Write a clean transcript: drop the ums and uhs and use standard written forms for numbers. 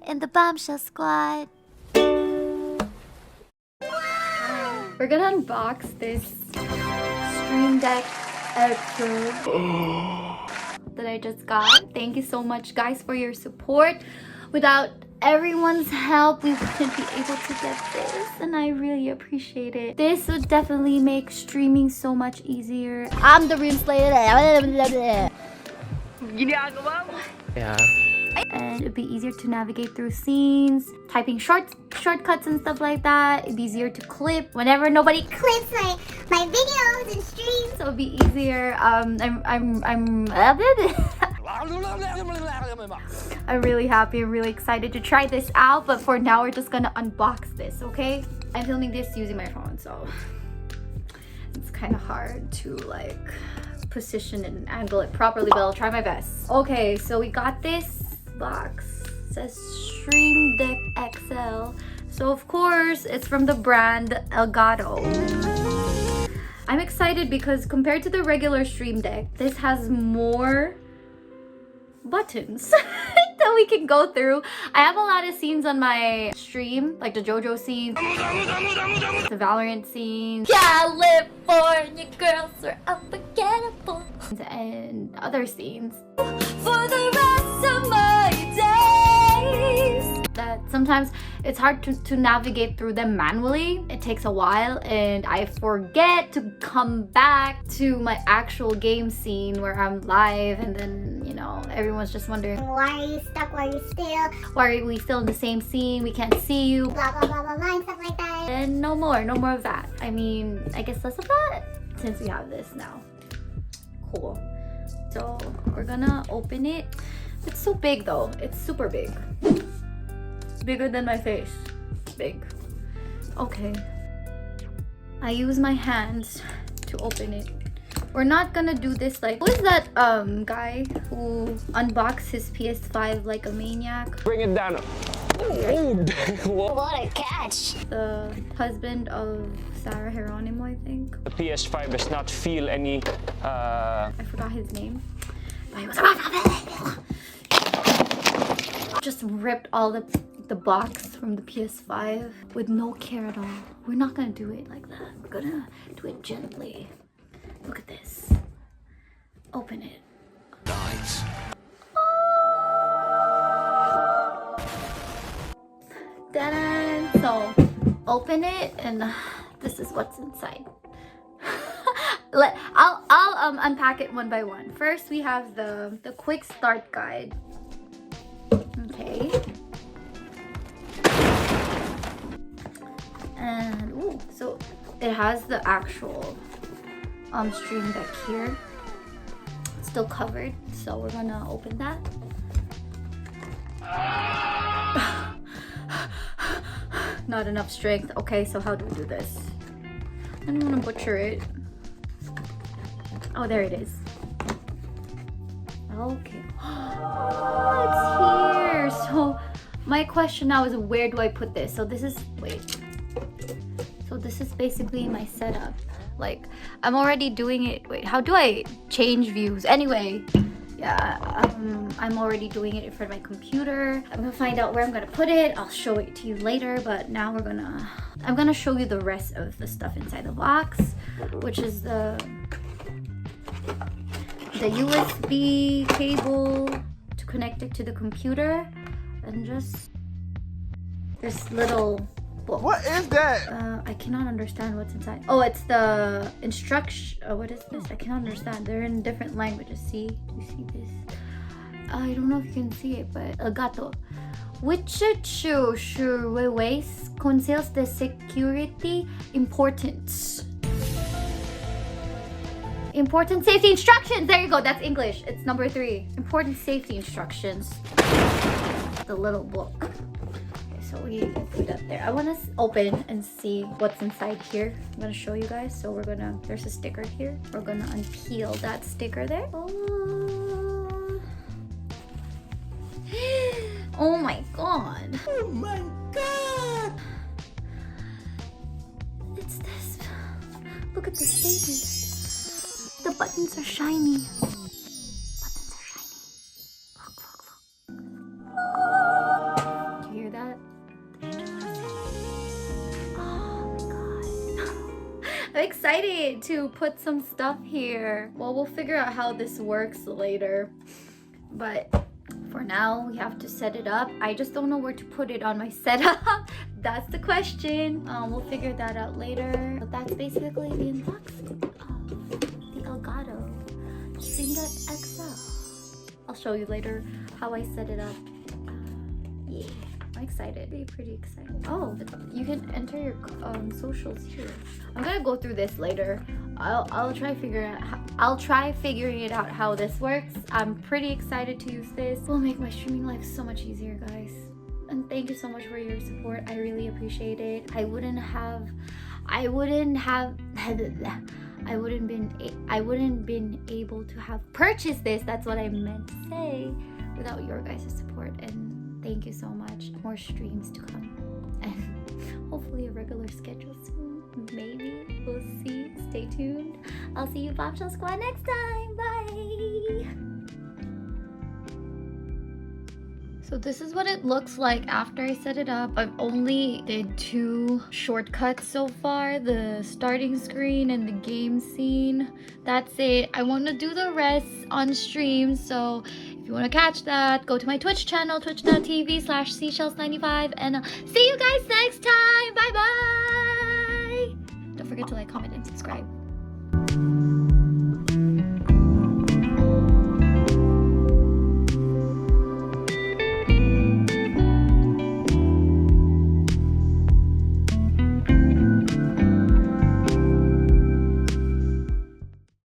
in the Bombshell Squad. We're gonna unbox this Stream Deck that I just got. Thank you so much, guys, for your support. Without everyone's help, we wouldn't be able to get this, and I really appreciate it. This would definitely make streaming so much easier. I'm the room slayer. Yeah. And it'd be easier to navigate through scenes, typing shortcuts and stuff like that. It'd be easier to clip whenever nobody clips my videos and streams. So it'd be easier. I'm really happy. I'm really excited to try this out. But for now, we're just gonna unbox this, okay? I'm filming this using my phone, so it's kind of hard to like position it and angle it properly, but I'll try my best. Okay, so we got this box. It says Stream Deck XL. So of course, it's from the brand ELGATO. I'm excited because compared to the regular Stream Deck, this has more buttons that we can go through. I have a lot of scenes on my stream, like the JoJo scenes, the Valorant scenes, California girls are unforgettable, and other scenes for the rest of my days. That sometimes it's hard to navigate through them manually. It takes a while, and I forget to come back to my actual game scene where I'm live, and then, you know, everyone's just wondering, why are you stuck? Why are we still in the same scene? We can't see you. Blah blah blah blah blah and stuff like that. And no more of that. I mean, I guess less of that since we have this now. Cool. So we're gonna open it. It's so big though. It's super big. Bigger than my face. Big. Okay. I use my hands to open it. We're not gonna do this like, who is that guy who unboxed his PS5 like a maniac? Bring it down. What a catch! The husband of Sarah Geronimo, I think. The PS5 does not feel any I forgot his name. But he was just ripped all the box from the PS5 with no care at all. We're not gonna do it like that. We're gonna do it gently. Look at this. Open it. Nice. Ta-da! So, open it, and this is what's inside. I'll unpack it one by one. First, we have the quick start guide. Okay. And ooh, so it has the actual Stream Deck here. It's still covered, so we're gonna open that. Not enough strength. Okay, so how do we do this? I don't want to butcher it. Oh, there it is. Okay. Oh, it's here. So my question now is, where do I put this? So this is, wait. So this is basically my setup. Like, I'm already doing it. Wait, how do I change views? Anyway, yeah, I'm already doing it in front of my computer. I'm gonna find out where I'm gonna put it. I'll show it to you later, but now I'm gonna show you the rest of the stuff inside the box, which is the USB cable to connect it to the computer, and just this little book. What is that? I cannot understand what's inside. Oh, it's the instruction. What is this? I cannot understand. They're in different languages. See? Do you see this? I don't know if you can see it, but ELGATO. Which conceals the security importance. Important safety instructions. There you go. That's English. It's number 3. Important safety instructions. The little book. Okay, so we put that there. I want to open and see what's inside here. I'm gonna show you guys. So there's a sticker here. We're gonna unpeel that sticker there. Oh my god. Oh my god. It's this. Look at this baby. The buttons are shiny. Buttons are shiny. Look, look, look. excited to put some stuff here. Well, we'll figure out how this works later. But for now, we have to set it up. I just don't know where to put it on my setup. That's the question. We'll figure that out later. But that's basically the unboxing of the Elgato Streamdeck XL. I'll show you later how I set it up. Yeah, I'm excited. Pretty excited. Oh, but you can enter your socials here. I'm gonna go through this later. I'll try figuring it out how this works. I'm pretty excited to use this. It will make my streaming life so much easier, guys. And thank you so much for your support. I really appreciate it. I wouldn't been able to have purchased this. That's what I meant to say, without your guys' support. And thank you so much. More streams to come, and hopefully a regular schedule soon. Maybe, we'll see. Stay tuned. I'll see you Bombshell Squad next time. Bye. So this is what it looks like after I set it up. I've only did 2 shortcuts so far, the starting screen and the game scene. That's it. I want to do the rest on stream, so if you want to catch that, go to my Twitch channel, twitch.tv/seashells95, and see you guys next time. Bye bye. Don't forget to like, comment, and subscribe.